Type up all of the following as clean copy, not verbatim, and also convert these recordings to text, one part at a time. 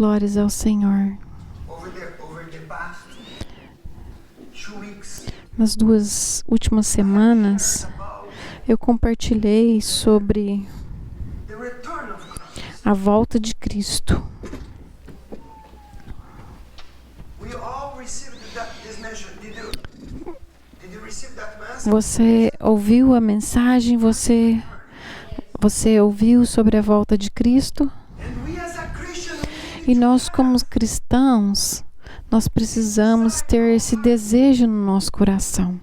glórias ao Senhor. Nas 2 últimas semanas, eu compartilhei sobre a volta de Cristo. Você ouviu a mensagem? Você ouviu sobre a volta de Cristo? E nós, como cristãos, nós precisamos ter esse desejo no nosso coração.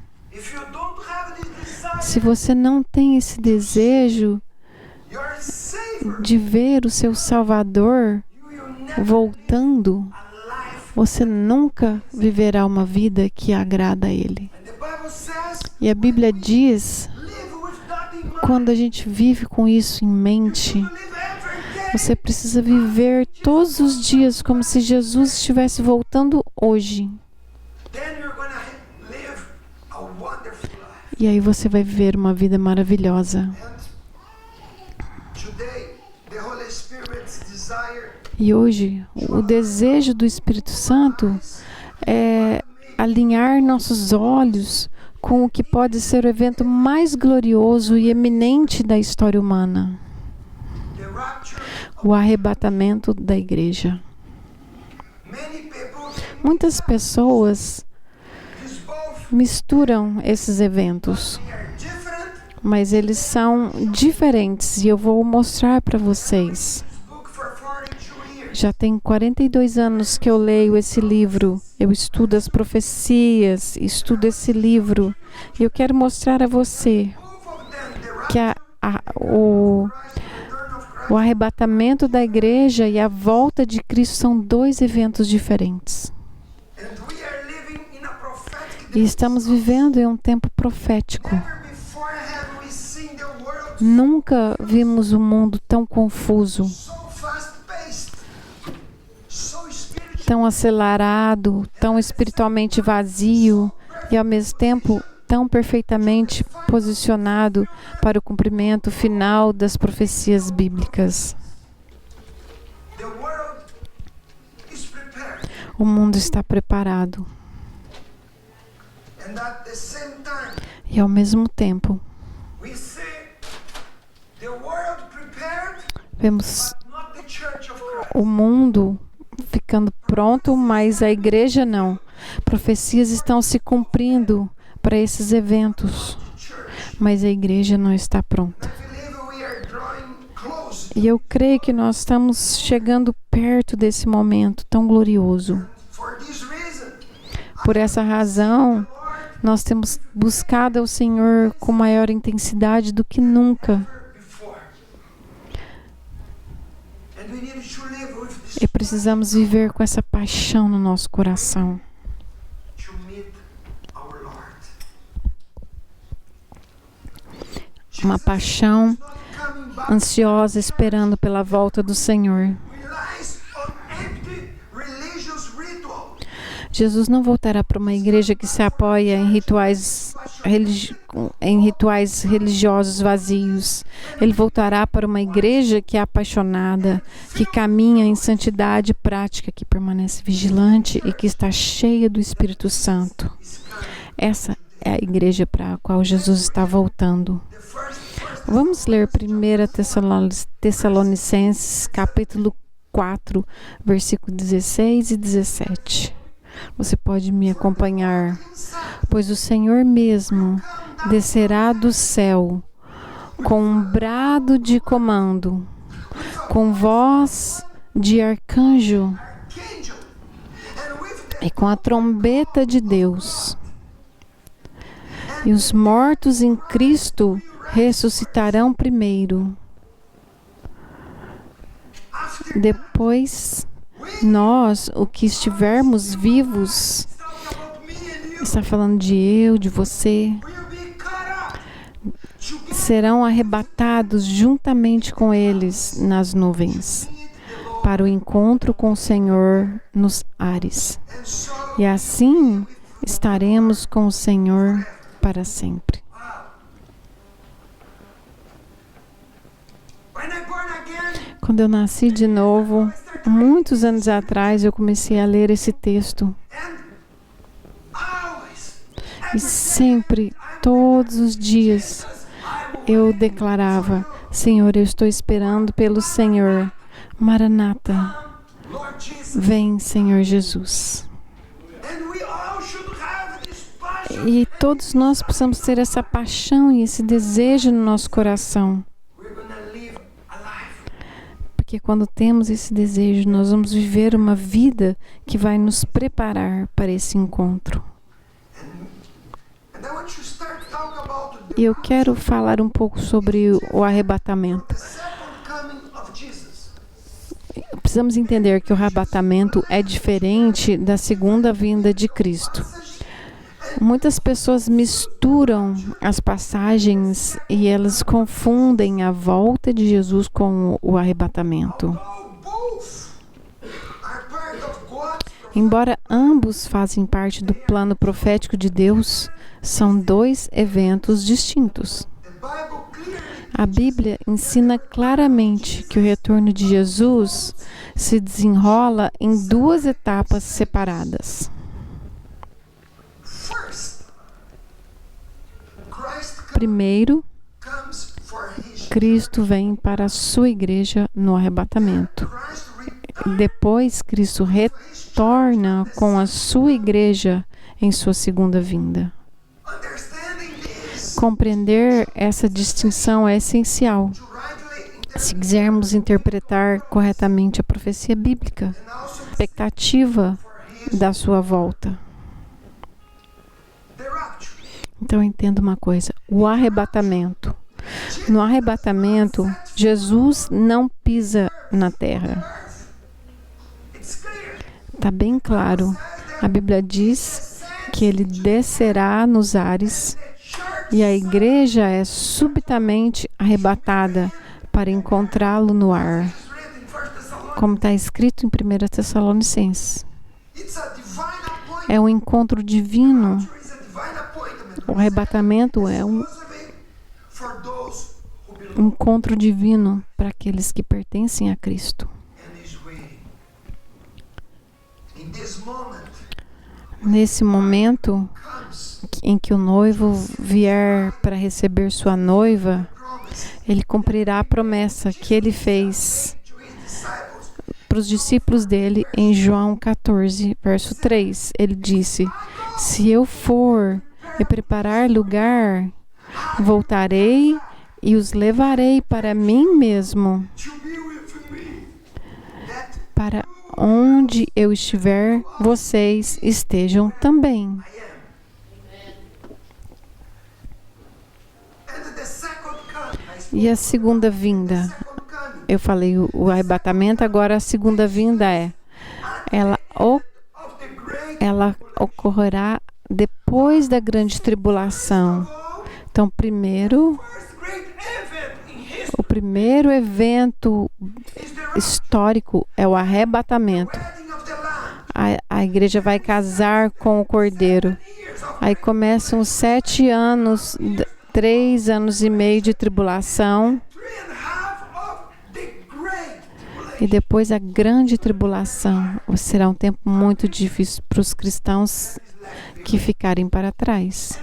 Se você não tem esse desejo de ver o seu Salvador voltando, você nunca viverá uma vida que agrada a Ele. E a Bíblia diz, quando a gente vive com isso em mente, você precisa viver todos os dias como se Jesus estivesse voltando hoje. E aí você vai viver uma vida maravilhosa. E hoje, o desejo do Espírito Santo é alinhar nossos olhos com o que pode ser o evento mais glorioso e eminente da história humana. O arrebatamento da igreja. Muitas pessoas misturam esses eventos, mas eles são diferentes e eu vou mostrar para vocês. Já tem 42 anos que eu leio esse livro, eu estudo as profecias, estudo esse livro e eu quero mostrar a você que o arrebatamento da igreja e a volta de Cristo são 2 eventos diferentes. E estamos vivendo em um tempo profético. Nunca vimos um mundo tão confuso, tão acelerado, tão espiritualmente vazio e ao mesmo tempo tão perfeitamente posicionado para o cumprimento final das profecias bíblicas. O mundo está preparado. E ao mesmo tempo, vemos o mundo ficando pronto, mas a igreja não. Profecias estão se cumprindo para esses eventos, mas a igreja não está pronta. E eu creio que nós estamos chegando perto desse momento tão glorioso. Por essa razão, nós temos buscado ao Senhor com maior intensidade do que nunca. E precisamos viver com essa paixão no nosso coração. Uma paixão ansiosa esperando pela volta do Senhor. Jesus não voltará para uma igreja que se apoia em rituais religiosos vazios. Ele voltará para uma igreja que é apaixonada, que caminha em santidade prática, que permanece vigilante e que está cheia do Espírito Santo. Essa é a igreja para a qual Jesus está voltando. Vamos ler 1 Tessalonicenses, capítulo 4, versículo 16 e 17. Você pode me acompanhar. Pois o Senhor mesmo descerá do céu com um brado de comando, com voz de arcanjo e com a trombeta de Deus. E os mortos em Cristo ressuscitarão primeiro. Depois, nós, o que estivermos vivos, está falando de eu, de você, serão arrebatados juntamente com eles nas nuvens, para o encontro com o Senhor nos ares. E assim estaremos com o Senhor para sempre. Quando eu nasci de novo, Muitos anos atrás eu comecei a ler esse texto e sempre, todos os dias, eu declarava: Senhor, eu estou esperando pelo Senhor. Maranata, vem, Senhor Jesus. E todos nós precisamos ter essa paixão e esse desejo no nosso coração. Porque quando temos esse desejo, nós vamos viver uma vida que vai nos preparar para esse encontro. E eu quero falar um pouco sobre o arrebatamento. Precisamos entender que o arrebatamento é diferente da segunda vinda de Cristo. Muitas pessoas misturam as passagens e elas confundem a volta de Jesus com o arrebatamento. Embora ambos fazem parte do plano profético de Deus, são dois eventos distintos. A Bíblia ensina claramente que o retorno de Jesus se desenrola em duas etapas separadas. Primeiro, Cristo vem para a sua igreja no arrebatamento. Depois, Cristo retorna com a sua igreja em sua segunda vinda. Compreender essa distinção é essencial se quisermos interpretar corretamente a profecia bíblica, a expectativa da sua volta. Então entenda uma coisa: o arrebatamento. No arrebatamento, Jesus não pisa na terra. Está bem claro. A Bíblia diz que ele descerá nos ares e a igreja é subitamente arrebatada para encontrá-lo no ar, como está escrito em 1 Tessalonicenses. É um encontro divino. O arrebatamento é um encontro divino para aqueles que pertencem a Cristo. Nesse momento em que o noivo vier para receber sua noiva, ele cumprirá a promessa que ele fez para os discípulos dele em João 14, verso 3. Ele disse: se eu for e preparar lugar, voltarei e os levarei para mim mesmo, para onde eu estiver, vocês estejam também. E a segunda vinda? Eu falei o arrebatamento, agora a segunda vinda ela ocorrerá depois da grande tribulação. Então, o primeiro evento histórico é o arrebatamento. A igreja vai casar com o Cordeiro. Aí começam 7 anos, 3 anos e meio de tribulação. E depois a grande tribulação. Será um tempo muito difícil para os cristãos que ficarem para trás.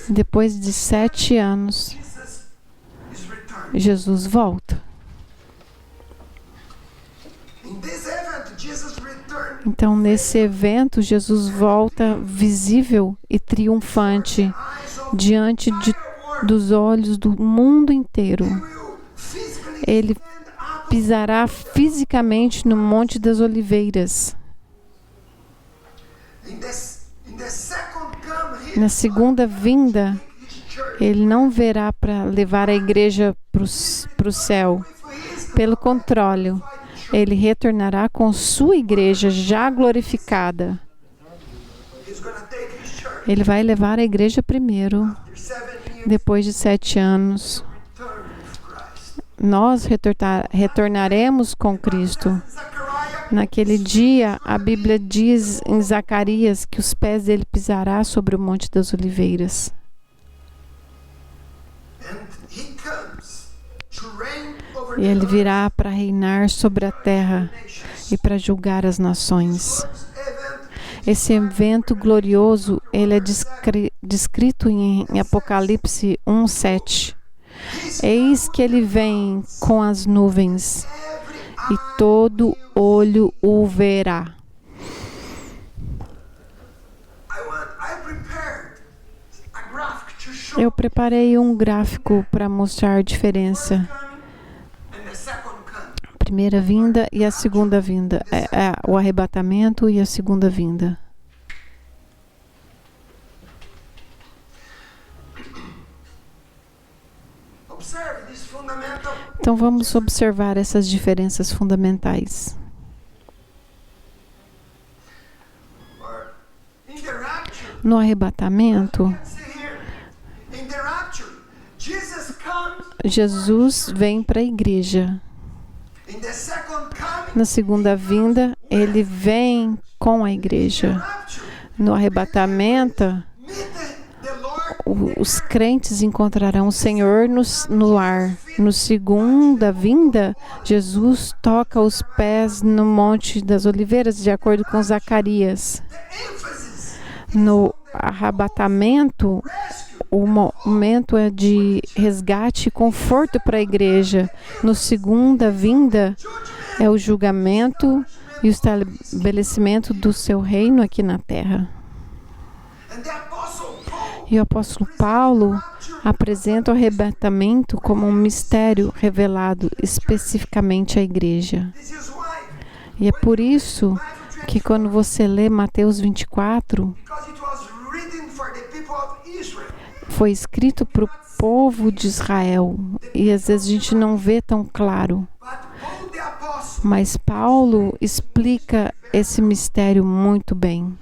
Depois de 7 anos, Jesus volta. Então, nesse evento, Jesus volta visível e triunfante diante dos olhos do mundo inteiro. Ele pisará fisicamente no Monte das Oliveiras. Na segunda vinda, ele não verá para levar a igreja para o céu. Pelo contrário, ele retornará com sua igreja já glorificada. Ele vai levar a igreja primeiro. Depois de 7 anos, nós retornaremos com Cristo. Naquele dia, a Bíblia diz em Zacarias que os pés dele pisará sobre o Monte das Oliveiras. E ele virá para reinar sobre a terra e para julgar as nações. Esse evento glorioso, ele é descrito em Apocalipse 1:7. Eis que ele vem com as nuvens e todo olho o verá. Eu preparei um gráfico para mostrar a diferença. A primeira vinda e a segunda vinda. O arrebatamento e a segunda vinda. Então vamos observar essas diferenças fundamentais. No arrebatamento, Jesus vem para a igreja. Na segunda vinda, ele vem com a igreja. No arrebatamento, os crentes encontrarão o Senhor no ar. No segunda vinda, Jesus toca os pés no Monte das Oliveiras, de acordo com Zacarias. No arrebatamento, o momento é de resgate e conforto para a igreja. No segunda vinda, é o julgamento e o estabelecimento do seu reino aqui na terra. E o apóstolo Paulo apresenta o arrebatamento como um mistério revelado especificamente à igreja. E é por isso que quando você lê Mateus 24, foi escrito para o povo de Israel. E às vezes a gente não vê tão claro. Mas Paulo explica esse mistério muito bem.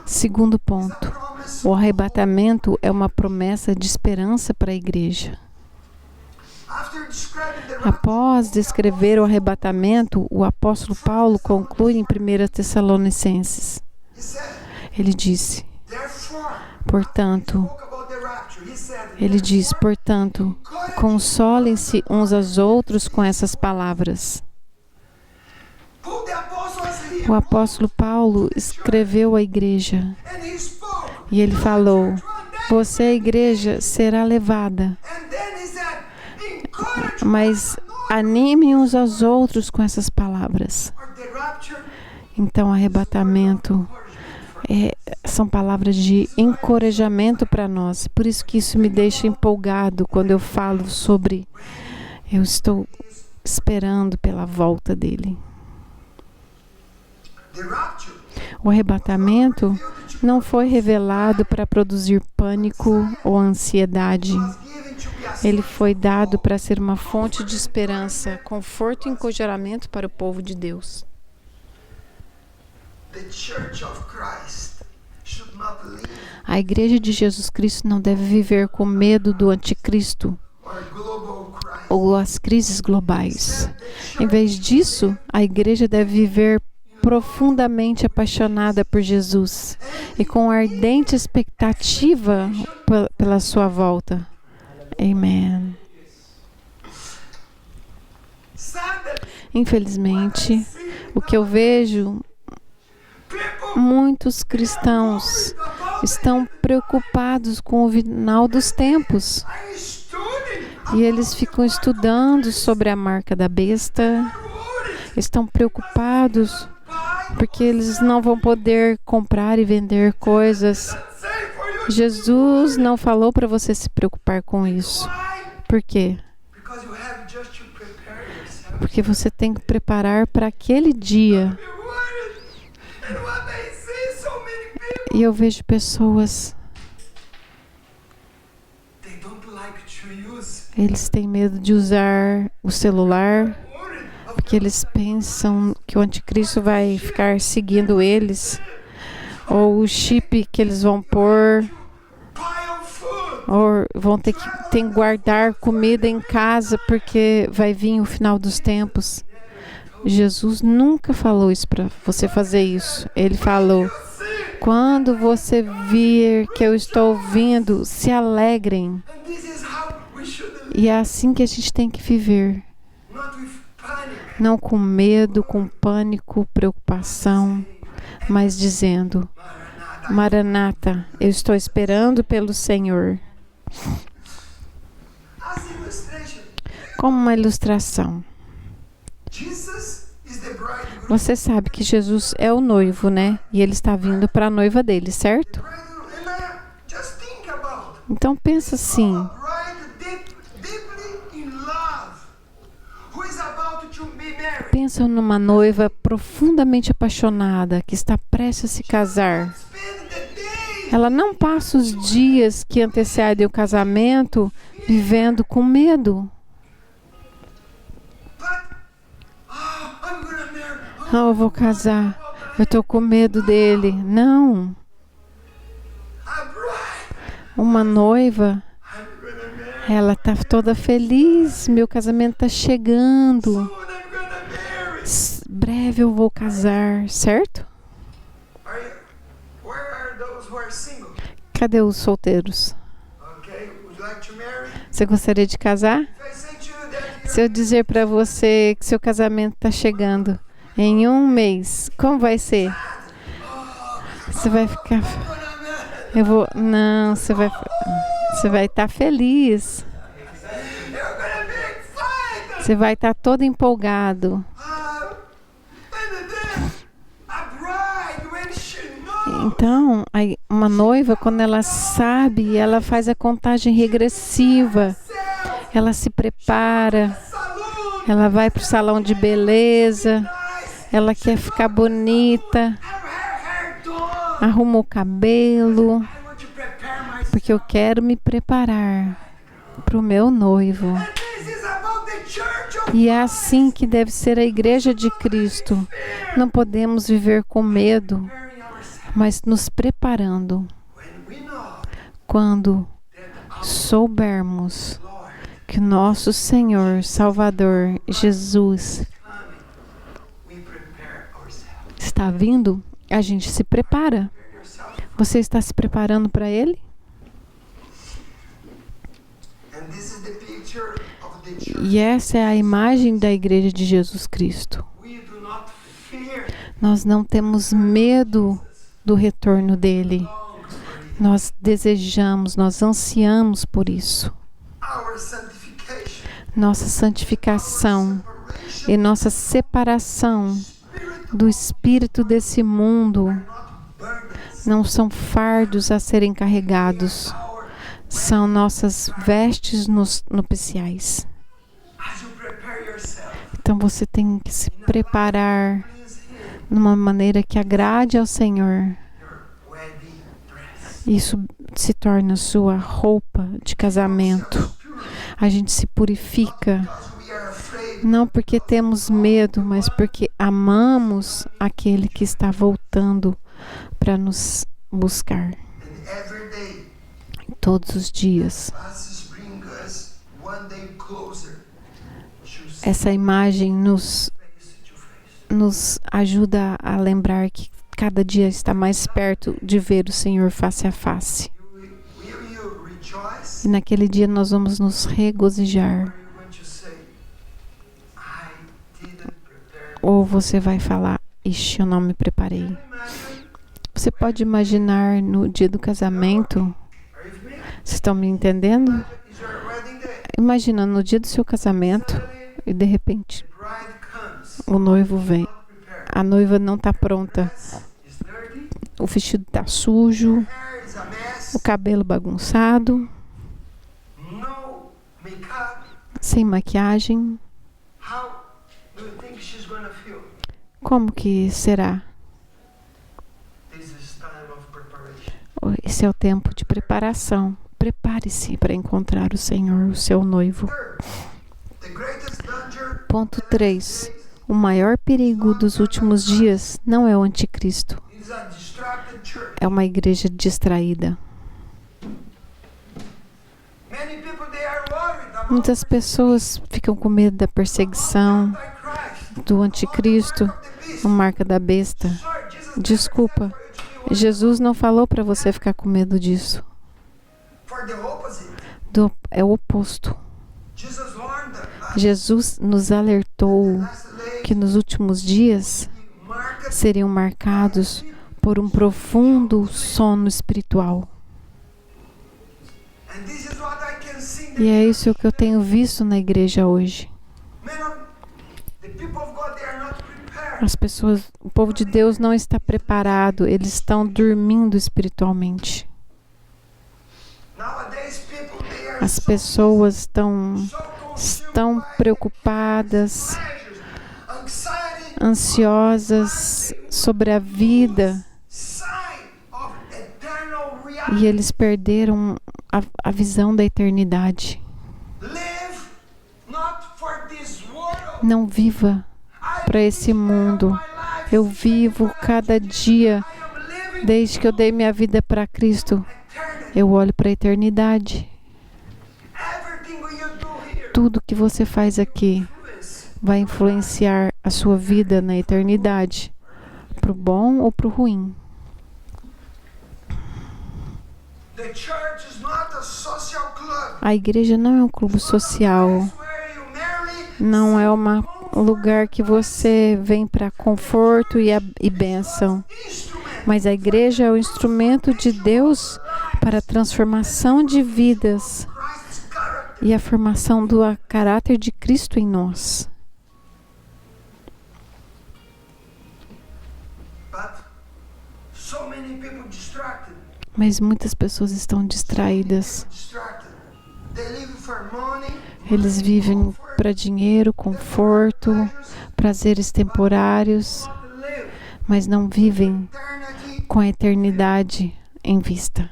Segundo ponto, o arrebatamento é uma promessa de esperança para a igreja. Após descrever o arrebatamento, o apóstolo Paulo conclui em 1 Tessalonicenses. Ele disse, portanto, consolem-se uns aos outros com essas palavras. O apóstolo Paulo escreveu à igreja e ele falou, você, a igreja, será levada, mas animem uns aos outros com essas palavras. Então, arrebatamento são palavras de encorajamento para nós. Por isso que isso me deixa empolgado quando eu falo sobre eu estou esperando pela volta dele. O arrebatamento não foi revelado para produzir pânico ou ansiedade. Ele foi dado para ser uma fonte de esperança, conforto e encorajamento para o povo de Deus. A igreja de Jesus Cristo não deve viver com medo do anticristo ou as crises globais. Em vez disso, a igreja deve viver profundamente apaixonada por Jesus e com ardente expectativa pela sua volta. Amém. Infelizmente, o que eu vejo, muitos cristãos estão preocupados com o final dos tempos. E eles ficam estudando sobre a marca da besta. Estão preocupados porque eles não vão poder comprar e vender coisas. Jesus não falou para você se preocupar com isso. Por quê? Porque você tem que preparar para aquele dia. E eu vejo pessoas, eles têm medo de usar o celular, porque eles pensam que o anticristo vai ficar seguindo eles, ou o chip que eles vão pôr, ou vão ter que guardar comida em casa, porque vai vir o final dos tempos. Jesus nunca falou isso para você fazer isso. Ele falou, quando você vir que eu estou vindo, se alegrem. E é assim que a gente tem que viver. Não com medo, com pânico, preocupação, mas dizendo: Maranata, eu estou esperando pelo Senhor. Como uma ilustração. Você sabe que Jesus é o noivo, né? E ele está vindo para a noiva dele, certo? Então pensa assim. Pensa numa noiva profundamente apaixonada que está prestes a se casar. Ela não passa os dias que antecedem o casamento vivendo com medo. Eu vou casar. Eu estou com medo dele. Não. Uma noiva, ela está toda feliz. Meu casamento está chegando. Breve eu vou casar, certo? Cadê os solteiros? Você gostaria de casar? Se eu dizer para você que seu casamento está chegando em 1 mês, como vai ser? Você vai ficar... Não, você vai estar feliz. Você vai estar todo empolgado. Então, uma noiva, quando ela sabe, ela faz a contagem regressiva. Ela se prepara. Ela vai para o salão de beleza. Ela quer ficar bonita. Arruma o cabelo. Porque eu quero me preparar para o meu noivo. E é assim que deve ser a igreja de Cristo. Não podemos viver com medo, mas nos preparando. Quando soubermos que nosso Senhor, Salvador, Jesus, está vindo, a gente se prepara. Você está se preparando para Ele? E essa é a imagem da Igreja de Jesus Cristo. Nós não temos medo do retorno dele. Nós desejamos, nós ansiamos por isso. Nossa santificação e nossa separação do espírito desse mundo não são fardos a serem carregados. São nossas vestes nupciais. Então você tem que se preparar de uma maneira que agrade ao Senhor. Isso se torna sua roupa de casamento. A gente se purifica, não porque temos medo, mas porque amamos aquele que está voltando para nos buscar. Todos os dias. Essa imagem nos ajuda a lembrar que cada dia está mais perto de ver o Senhor face a face. E naquele dia nós vamos nos regozijar. Ou você vai falar: ixi, eu não me preparei. Você pode imaginar no dia do casamento. Vocês estão me entendendo? Imagina no dia do seu casamento e de repente o noivo vem. A noiva não está pronta. O vestido está sujo, o cabelo bagunçado, sem maquiagem. Como que será? Esse é o tempo de preparação. Prepare-se para encontrar o Senhor, o seu noivo. Ponto 3. O maior perigo dos últimos dias não é o anticristo. É uma igreja distraída. Muitas pessoas ficam com medo da perseguição, do anticristo, a marca da besta. Desculpa, Jesus não falou para você ficar com medo disso. É o oposto. Jesus nos alertou que nos últimos dias seriam marcados por um profundo sono espiritual. E é isso que eu tenho visto na igreja hoje. As pessoas, o povo de Deus não está preparado, eles estão dormindo espiritualmente. As pessoas estão preocupadas, ansiosas sobre a vida, e eles perderam a visão da eternidade. Não viva para esse mundo. Eu vivo cada dia, desde que eu dei minha vida para Cristo, eu olho para a eternidade. Tudo que você faz aqui vai influenciar a sua vida na eternidade, para o bom ou para o ruim. A igreja não é um clube social. Não é um lugar que você vem para conforto e bênção. Mas a igreja é o instrumento de Deus para a transformação de vidas e a formação do caráter de Cristo em nós. Mas muitas pessoas estão distraídas. Eles vivem para dinheiro, conforto, prazeres temporários, mas não vivem com a eternidade em vista.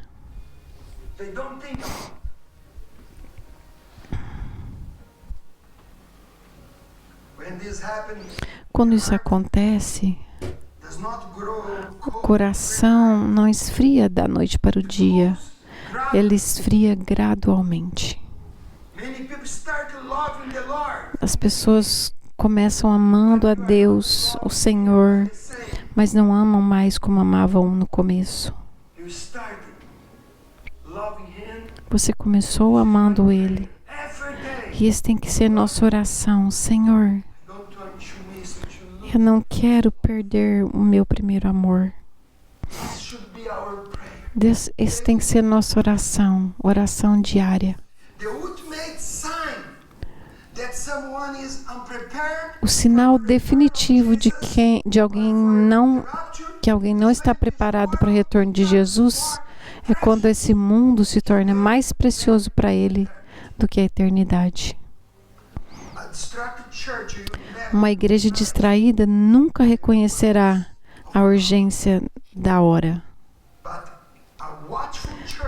Quando isso acontece, o coração não esfria da noite para o dia, ele esfria gradualmente. As pessoas começam amando a Deus, o Senhor, mas não amam mais como amavam no começo. Você começou amando Ele. E isso tem que ser nossa oração. Senhor, eu não quero perder o meu primeiro amor. Esse tem que ser nossa oração diária. O sinal definitivo de que alguém não está preparado para o retorno de Jesus é quando esse mundo se torna mais precioso para ele do que a eternidade. Uma igreja distraída nunca reconhecerá a urgência da hora.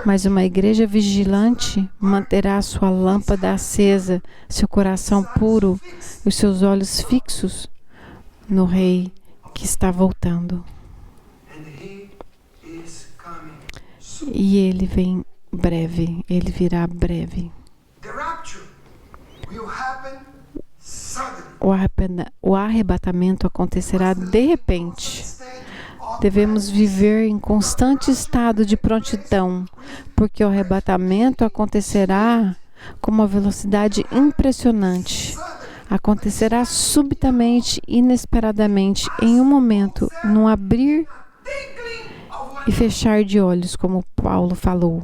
Mas uma igreja vigilante manterá sua lâmpada acesa, seu coração puro e os seus olhos fixos no Rei que está voltando. E ele vem breve, ele virá breve. O arrebatamento acontecerá de repente. Devemos viver em constante estado de prontidão, porque o arrebatamento acontecerá com uma velocidade impressionante. Acontecerá subitamente, inesperadamente, em um momento, num abrir e fechar de olhos, como Paulo falou.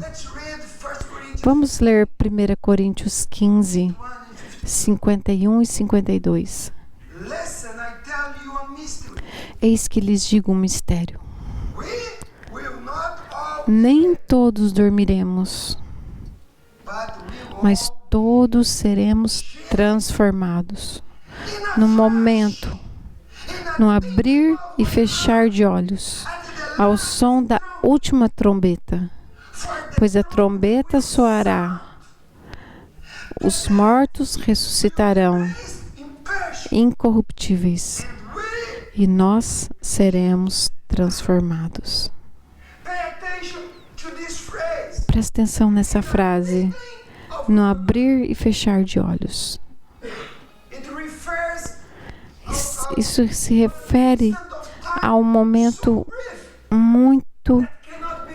Vamos ler 1 Coríntios 15, 51 e 52. Eis que lhes digo um mistério. Nem todos dormiremos, mas todos seremos transformados. No momento, no abrir e fechar de olhos, ao som da última trombeta. Pois a trombeta soará, os mortos ressuscitarão, incorruptíveis, e nós seremos transformados. Presta atenção nessa frase, no abrir e fechar de olhos. Isso se refere a um momento muito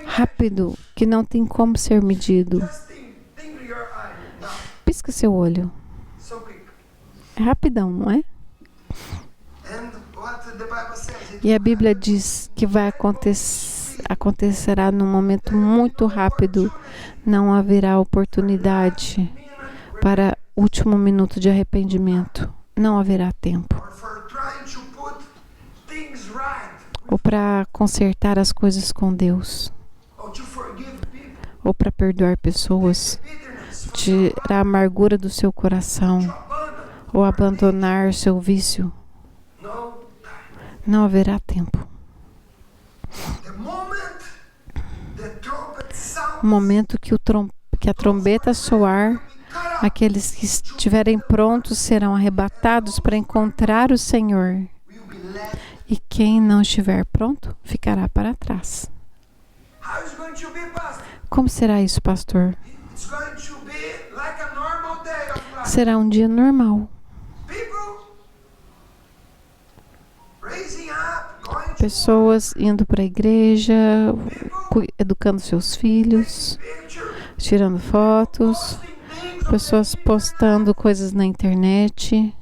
rápido, que não tem como ser medido. Pisca seu olho. É rapidão, não é? E a Bíblia diz que vai acontecerá num momento muito rápido. Não haverá oportunidade para último minuto de arrependimento. Não haverá tempo. Ou para consertar as coisas com Deus. Ou para perdoar pessoas. Tirar a amargura do seu coração. Ou abandonar seu vício. Não haverá tempo. O momento que a trombeta soar, aqueles que estiverem prontos serão arrebatados para encontrar o Senhor. E quem não estiver pronto, ficará para trás. Como será isso, pastor? Será um dia normal. Pessoas indo para a igreja, educando seus filhos, tirando fotos, pessoas postando coisas na internet,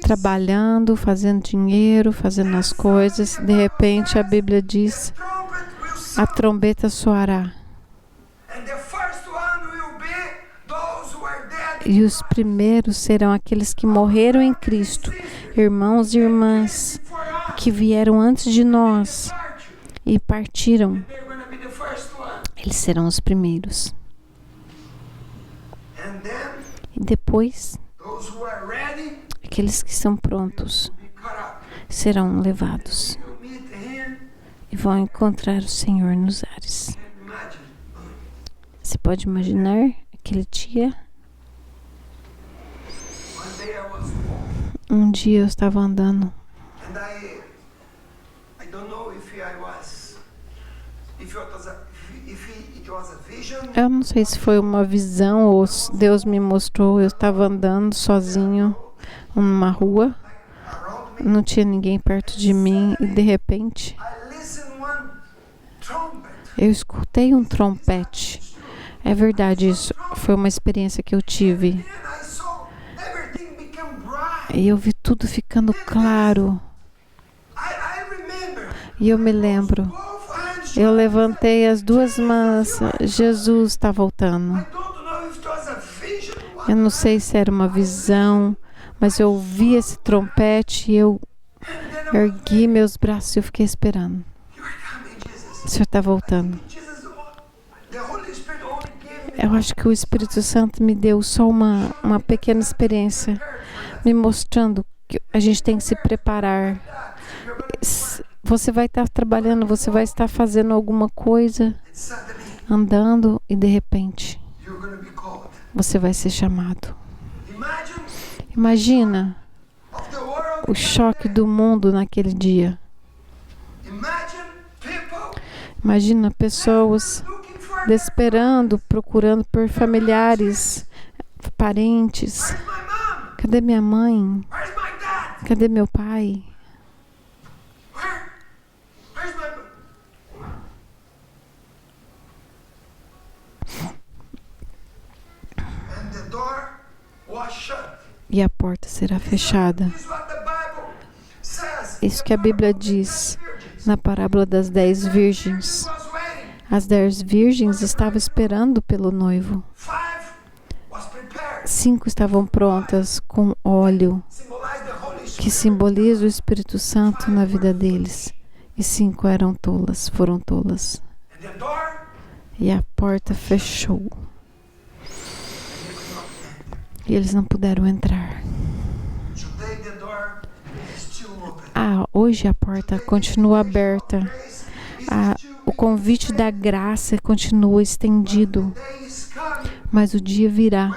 trabalhando, fazendo dinheiro, fazendo as coisas. De repente a Bíblia diz: a trombeta soará. E os primeiros serão aqueles que morreram em Cristo, irmãos e irmãs, que vieram antes de nós e partiram. Eles serão os primeiros. E depois, aqueles que são prontos serão levados e vão encontrar o Senhor nos ares. Você pode imaginar aquele dia? Um dia eu estava andando. Eu não sei se foi uma visão ou se Deus me mostrou. Eu estava andando sozinho numa rua. Não tinha ninguém perto de mim e de repente eu escutei um trompete. É verdade, isso foi uma experiência que eu tive. E eu vi tudo ficando claro. E eu me lembro. Eu levantei as duas mãos. Jesus está voltando. Eu não sei se era uma visão, mas eu ouvi esse trompete e eu ergui meus braços e eu fiquei esperando. O Senhor está voltando. Eu acho que o Espírito Santo me deu só uma pequena experiência, me mostrando que a gente tem que se preparar. Você vai estar trabalhando, você vai estar fazendo alguma coisa, andando e de repente você vai ser chamado. Imagina o choque do mundo naquele dia. Imagina pessoas desesperando, procurando por familiares, parentes. Cadê minha mãe? Cadê meu pai? E a porta será fechada. Isso que a Bíblia diz na parábola das 10 virgens. As 10 virgens estavam esperando pelo noivo. 5 estavam prontas com óleo, que simboliza o Espírito Santo na vida deles. E 5 eram tolas, foram tolas. E a porta fechou. E eles não puderam entrar. Hoje a porta continua aberta. O convite da graça continua estendido. Mas o dia virá,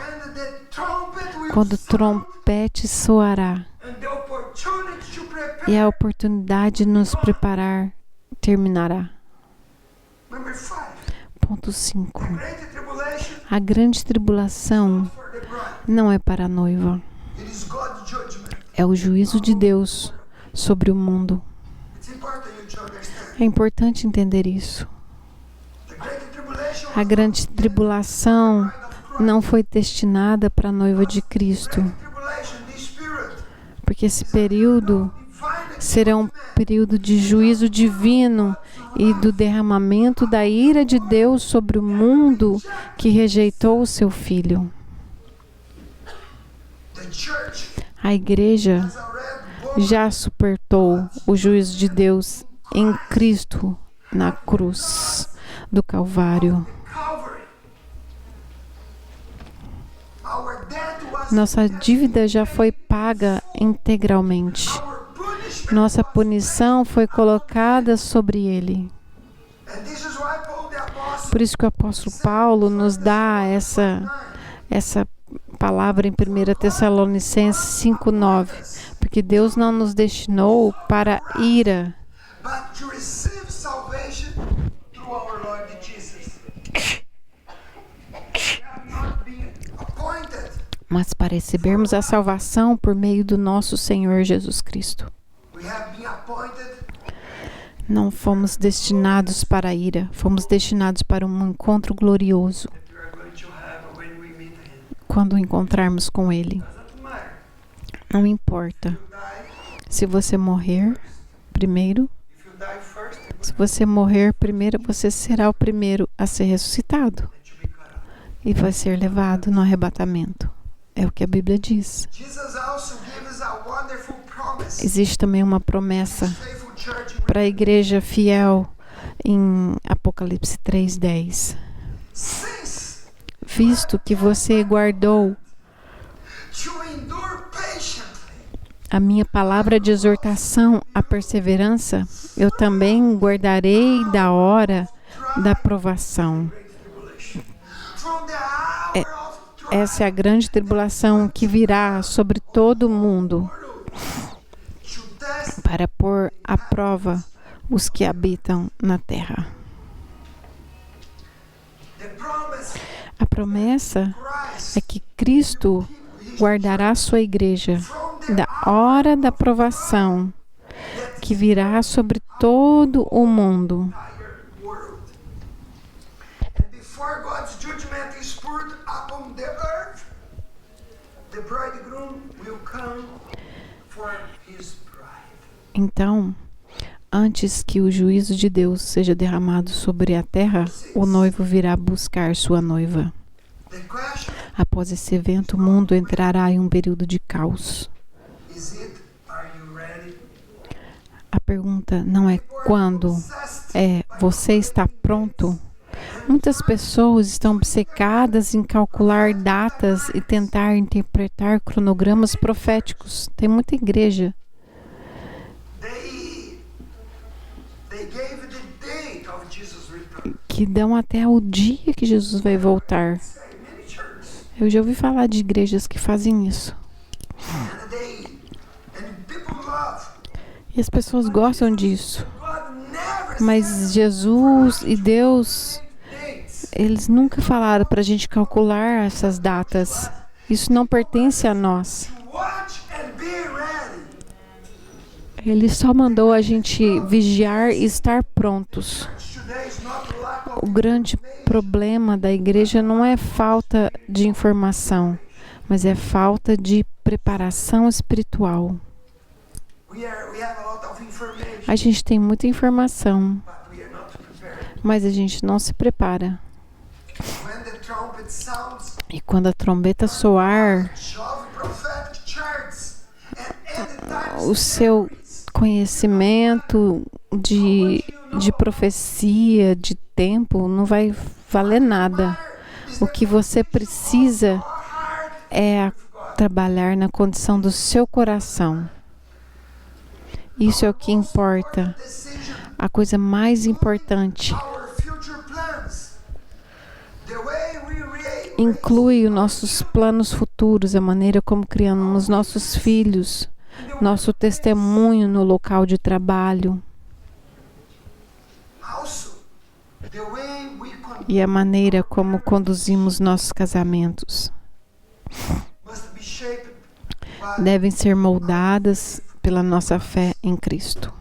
quando o trompete soará. E a oportunidade de nos preparar terminará. Ponto 5. A grande tribulação não é para a noiva. É o juízo de Deus sobre o mundo. É importante entender isso. A grande tribulação não foi destinada para a noiva de Cristo, porque esse período será um período de juízo divino e do derramamento da ira de Deus sobre o mundo que rejeitou o seu Filho. A igreja já suportou o juízo de Deus em Cristo na cruz do Calvário. Nossa dívida já foi paga integralmente. Nossa punição foi colocada sobre ele. Por isso que o apóstolo Paulo nos dá essa palavra em 1 Tessalonicenses 5:9, porque Deus não nos destinou para ira, mas para recebermos a salvação por meio do nosso Senhor Jesus Cristo. Não fomos destinados para a ira, fomos destinados para um encontro glorioso quando o encontrarmos com Ele. Não importa se você morrer primeiro. Se você morrer primeiro, você será o primeiro a ser ressuscitado e vai ser levado no arrebatamento. É o que a Bíblia diz. Existe também uma promessa para a igreja fiel em Apocalipse 3:10. Visto que você guardou a minha palavra de exortação à perseverança, eu também guardarei da hora da provação. Essa é a grande tribulação que virá sobre todo o mundo para pôr à prova os que habitam na terra. A promessa é que Cristo guardará sua igreja da hora da provação que virá sobre todo o mundo. Então, antes que o juízo de Deus seja derramado sobre a terra, o noivo virá buscar sua noiva. Após esse evento, o mundo entrará em um período de caos. A pergunta não é quando, é você está pronto? Muitas pessoas estão obcecadas em calcular datas e tentar interpretar cronogramas proféticos. Tem muita igreja que dão até o dia que Jesus vai voltar. Eu já ouvi falar de igrejas que fazem isso. E as pessoas gostam disso. Mas Jesus e Deus, eles nunca falaram para a gente calcular essas datas. Isso não pertence a nós. Ele só mandou a gente vigiar e estar prontos. O grande problema da igreja não é falta de informação, mas é falta de preparação espiritual. A gente tem muita informação, mas a gente não se prepara. E quando a trombeta soar, o seu conhecimento de profecia, de tempo, não vai valer nada. O que você precisa é trabalhar na condição do seu coração. Isso é o que importa. A coisa mais importante inclui os nossos planos futuros, a maneira como criamos nossos filhos, nosso testemunho no local de trabalho e a maneira como conduzimos nossos casamentos. Devem ser moldadas pela nossa fé em Cristo.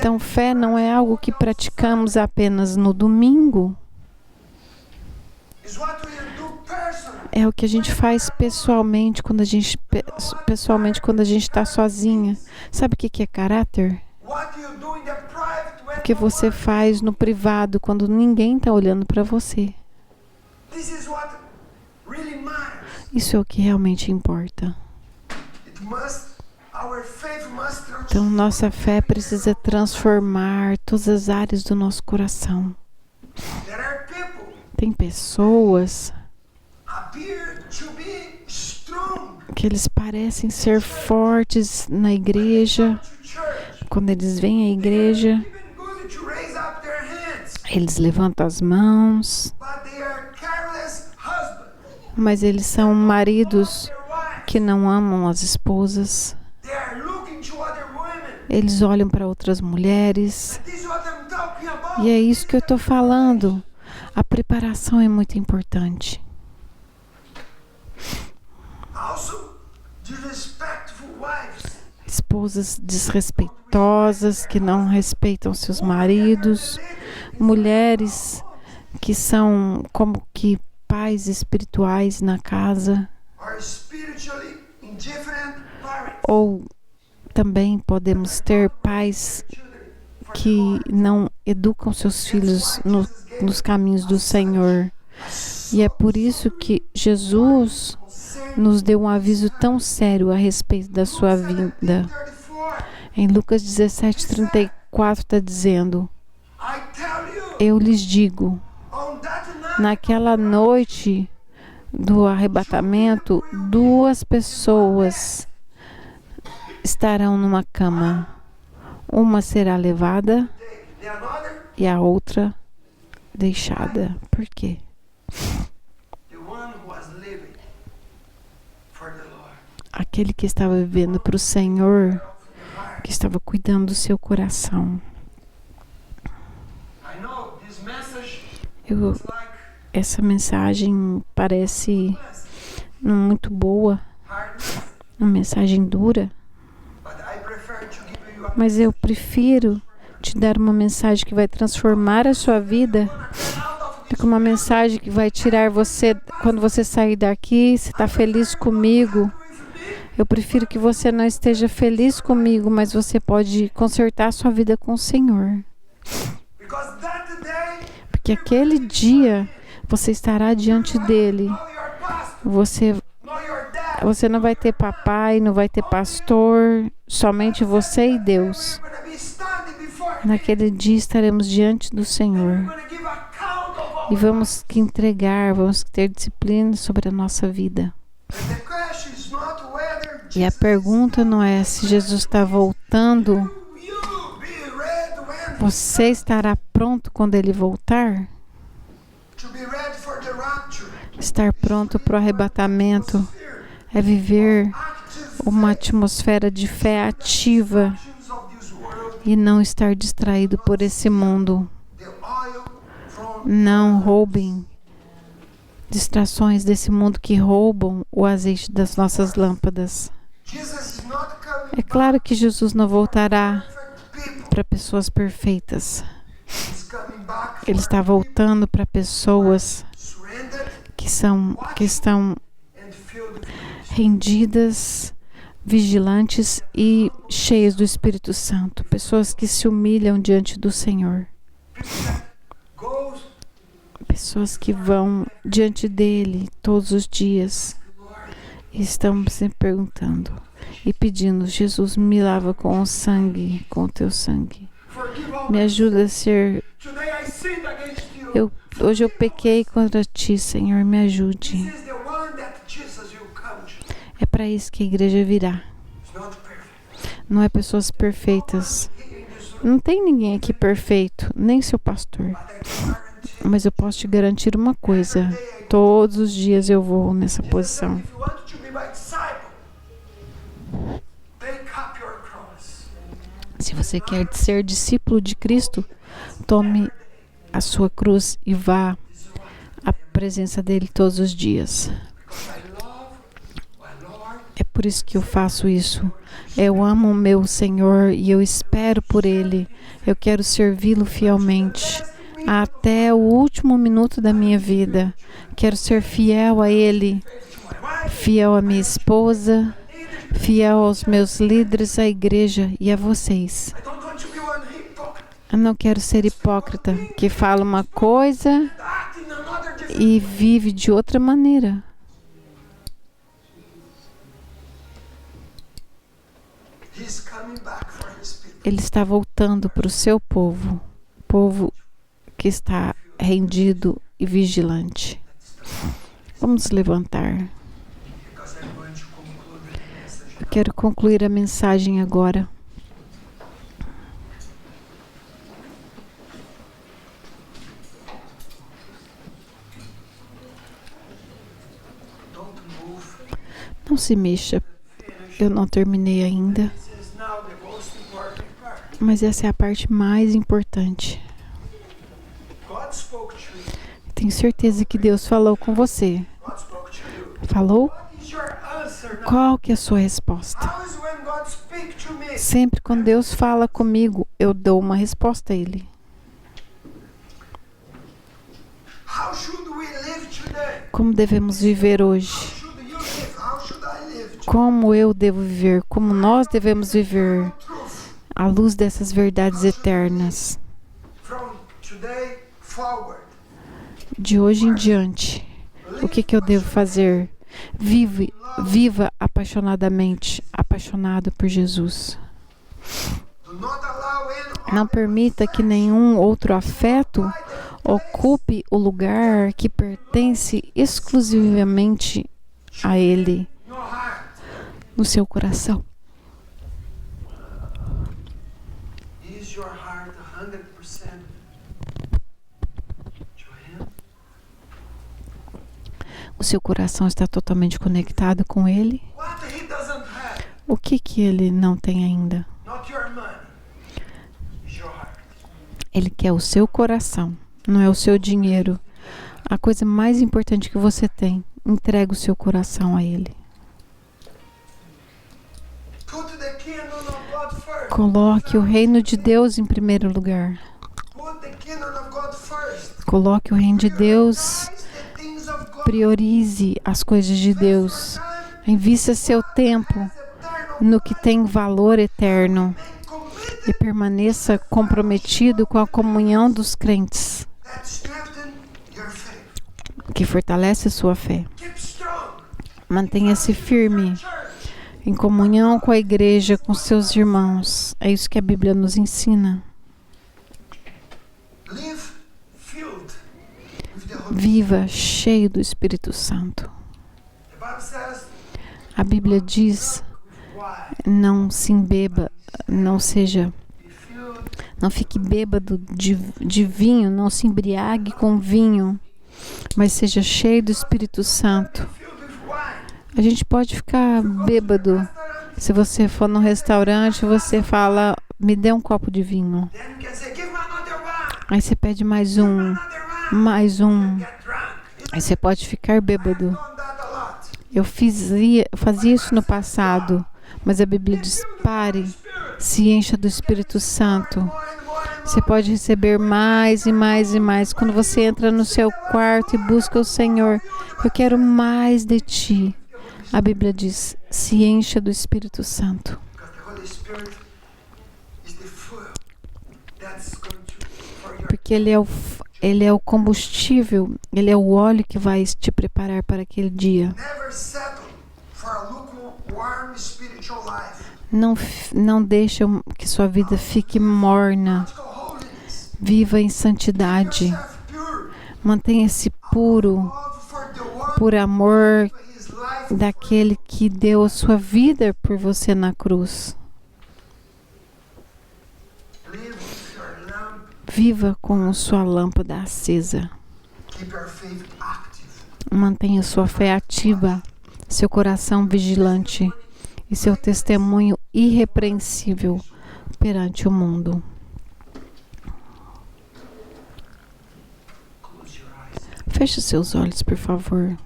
Então, fé não é algo que praticamos apenas no domingo. É o que a gente faz pessoalmente quando a gente está sozinha. Sabe o que é caráter? O que você faz no privado quando ninguém está olhando para você. Isso é o que realmente importa. Então, nossa fé precisa transformar todas as áreas do nosso coração. Tem pessoas que eles parecem ser fortes na igreja. Quando eles vêm à igreja, eles levantam as mãos, mas eles são maridos que não amam as esposas. Eles olham para outras mulheres. E é isso que eu estou falando. A preparação é muito importante. Esposas desrespeitosas que não respeitam seus maridos. Mulheres que são como que pais espirituais na casa. Ou também podemos ter pais que não educam seus filhos nos caminhos do Senhor. E é por isso que Jesus nos deu um aviso tão sério a respeito da sua vinda. Em Lucas 17:34 está dizendo: eu lhes digo, naquela noite do arrebatamento, 2 pessoas estarão numa cama. Uma será levada e a outra deixada. Por quê? Aquele que estava vivendo para o Senhor, que estava cuidando do seu coração. Essa mensagem parece muito boa, uma mensagem dura, mas eu prefiro te dar uma mensagem que vai transformar a sua vida do que uma mensagem que vai tirar você, quando você sair daqui, você está feliz comigo. Eu prefiro que você não esteja feliz comigo, mas você pode consertar a sua vida com o Senhor. Porque aquele dia você estará diante dele. Você não vai ter papai, não vai ter pastor, somente você e Deus. Naquele dia estaremos diante do Senhor. E vamos ter disciplina sobre a nossa vida. E a pergunta não é se Jesus está voltando. Você estará pronto quando Ele voltar? Estar pronto para o arrebatamento é viver uma atmosfera de fé ativa e não estar distraído por esse mundo. Não roubem distrações desse mundo que roubam o azeite das nossas lâmpadas. É claro que Jesus não voltará para pessoas perfeitas. Ele está voltando para pessoas que estão rendidas, vigilantes e cheias do Espírito Santo. Pessoas que se humilham diante do Senhor. Pessoas que vão diante dele todos os dias e estão sempre perguntando e pedindo: Jesus, me lava com o sangue, com o teu sangue. Me ajuda a ser... Hoje eu pequei contra ti, Senhor, me ajude. É para isso que a igreja virá. Não é pessoas perfeitas. Não tem ninguém aqui perfeito, nem seu pastor. Mas eu posso te garantir uma coisa: todos os dias eu vou nessa posição. Se você quer ser discípulo de Cristo, tome a sua cruz e vá à presença dele todos os dias. É por por isso que eu faço isso. Eu amo o meu Senhor e eu espero por Ele. Eu quero servi-lo fielmente até o último minuto da minha vida. Quero ser fiel a Ele, fiel à minha esposa, fiel aos meus líderes, à igreja e a vocês. Eu não quero ser hipócrita, que fala uma coisa e vive de outra maneira. Ele está voltando para o seu povo, povo que está rendido e vigilante. Vamos levantar. Eu quero concluir a mensagem agora. Não se mexa. Eu não terminei ainda. Mas essa é a parte mais importante. Tenho certeza que Deus falou com você. Falou? Qual que é a sua resposta? Sempre quando Deus fala comigo, eu dou uma resposta a Ele. Como devemos viver hoje? Como eu devo viver? Como nós devemos viver à luz dessas verdades eternas? De hoje em diante, o que eu devo fazer? Viva apaixonadamente, apaixonado por Jesus. Não permita que nenhum outro afeto ocupe o lugar que pertence exclusivamente a Ele no seu coração. O seu coração está totalmente conectado com Ele? O que Ele não tem ainda? Ele quer o seu coração, não é o seu dinheiro. A coisa mais importante que você tem, entrega o seu coração a Ele. Coloque o reino de Deus em primeiro lugar. Coloque o reino de Deus. Priorize as coisas de Deus. Invista seu tempo no que tem valor eterno. E permaneça comprometido com a comunhão dos crentes, que fortalece a sua fé. Mantenha-se firme em comunhão com a igreja, com seus irmãos. É isso que a Bíblia nos ensina. Viva cheio do Espírito Santo. A Bíblia diz: não se embeba, não fique bêbado de vinho, não se embriague com vinho, mas seja cheio do Espírito Santo. A gente pode ficar bêbado. Se você for num restaurante, você fala: me dê um copo de vinho. Aí você pede mais um. Aí você pode ficar bêbado. Eu fazia isso no passado, mas a Bíblia diz: pare, se encha do Espírito Santo. Você pode receber mais e mais e mais. Quando você entra no seu quarto e busca o Senhor: eu quero mais de Ti. A Bíblia diz: se encha do Espírito Santo. Porque Ele é o combustível, Ele é o óleo que vai te preparar para aquele dia. Não deixe que sua vida fique morna. Viva em santidade. Mantenha-se puro, por amor daquele que deu a sua vida por você na cruz. Viva com sua lâmpada acesa. Mantenha sua fé ativa, seu coração vigilante e seu testemunho irrepreensível perante o mundo. Feche seus olhos, por favor.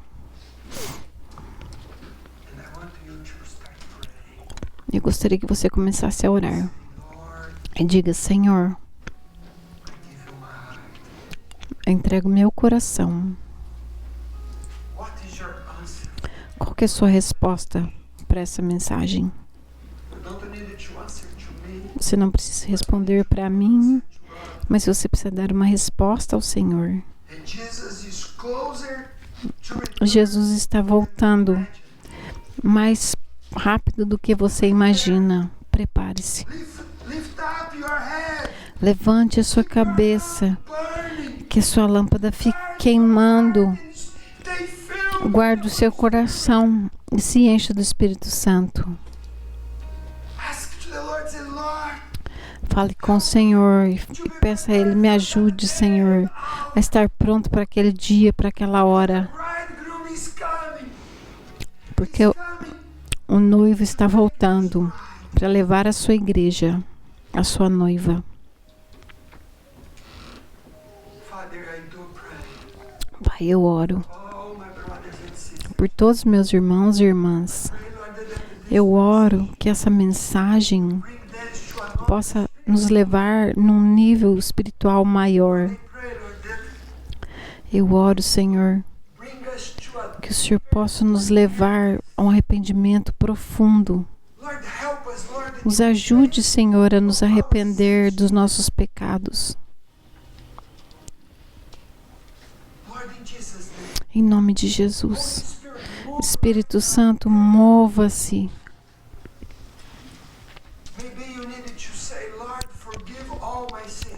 gostaria que você começasse a orar. E diga: Senhor, eu entrego meu coração. Qual que é a sua resposta para essa mensagem? Você não precisa responder para mim, mas você precisa dar uma resposta ao Senhor. Jesus está voltando mais rápido do que você imagina. Prepare-se. Levante a sua cabeça, que a sua lâmpada fique queimando. Guarde o seu coração e se encha do Espírito Santo. Fale com o Senhor e peça a Ele: me ajude, Senhor, a estar pronto para aquele dia, para aquela hora. Porque o noivo está voltando para levar a sua igreja, a sua noiva. Pai, eu oro por todos os meus irmãos e irmãs. Eu oro que essa mensagem possa nos levar num nível espiritual maior. Eu oro, Senhor, que o Senhor possa nos levar a um arrependimento profundo. Nos ajude, Senhor, a nos arrepender dos nossos pecados. Em nome de Jesus. Espírito Santo, mova-se.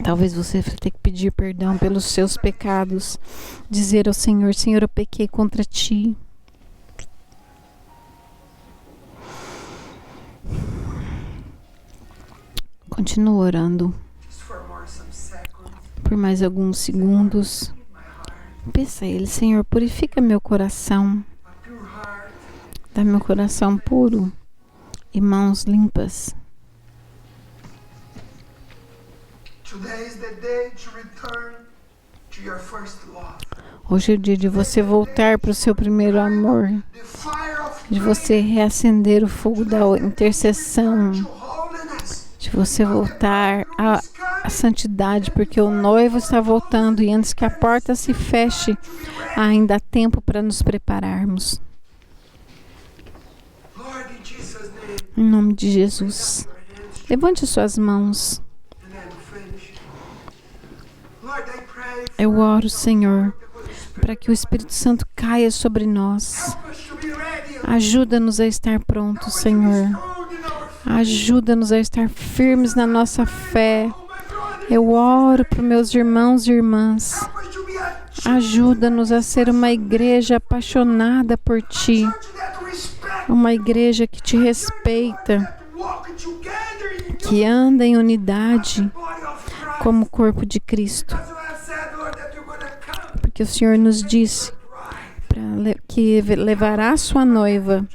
Talvez você tenha que pedir perdão pelos seus pecados. Dizer ao Senhor: Senhor, eu pequei contra Ti. Continua orando por mais alguns segundos. Peça a Ele: Senhor, purifica meu coração. Dá meu coração puro e mãos limpas. Hoje é o dia de você voltar para o seu primeiro amor, de você reacender o fogo da intercessão, de você voltar à santidade, porque o noivo está voltando e antes que a porta se feche, ainda há tempo para nos prepararmos. Em nome de Jesus, levante suas mãos. Eu oro, Senhor, para que o Espírito Santo caia sobre nós. Ajuda-nos a estar prontos, Senhor. Ajuda-nos a estar firmes na nossa fé. Eu oro para meus irmãos e irmãs. Ajuda-nos a ser uma igreja apaixonada por Ti. Uma igreja que Te respeita, que anda em unidade como o corpo de Cristo. Porque o Senhor nos disse que levará a sua noiva.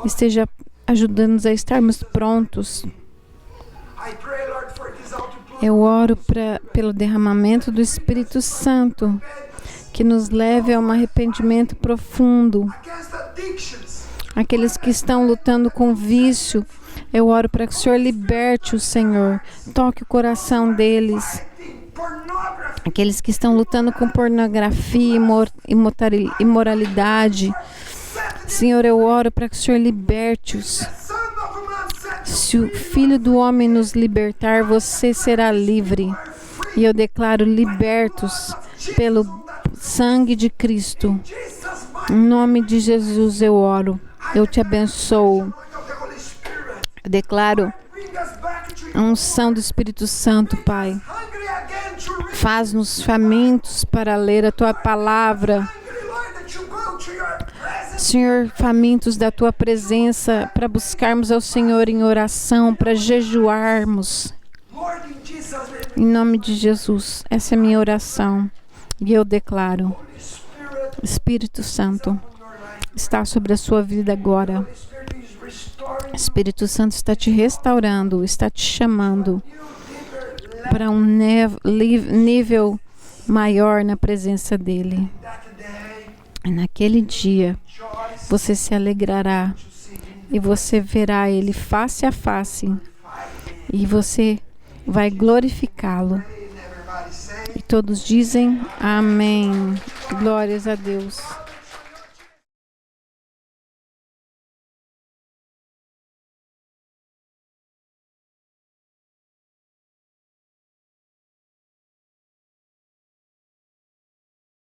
Esteja ajudando-nos a estarmos prontos. Eu oro pelo derramamento do Espírito Santo, que nos leve a um arrependimento profundo. Aqueles que estão lutando com vício, eu oro para que o Senhor liberte o Senhor, toque o coração deles. Aqueles que estão lutando com pornografia, imoralidade, Senhor, eu oro para que o Senhor liberte-os. Se o Filho do Homem nos libertar, você será livre. E eu declaro libertos pelo sangue de Cristo. Em nome de Jesus eu oro. Eu te abençoo. Eu declaro a unção do Espírito Santo, Pai. Faz-nos famintos para ler a Tua palavra. Senhor, famintos da Tua presença, para buscarmos ao Senhor em oração, para jejuarmos. Em nome de Jesus, essa é a minha oração. E eu declaro: Espírito Santo está sobre a sua vida agora. Espírito Santo está te restaurando, está te chamando para um nível maior na presença dEle. E naquele dia, você se alegrará e você verá Ele face a face e você vai glorificá-lo. E todos dizem amém. Glórias a Deus.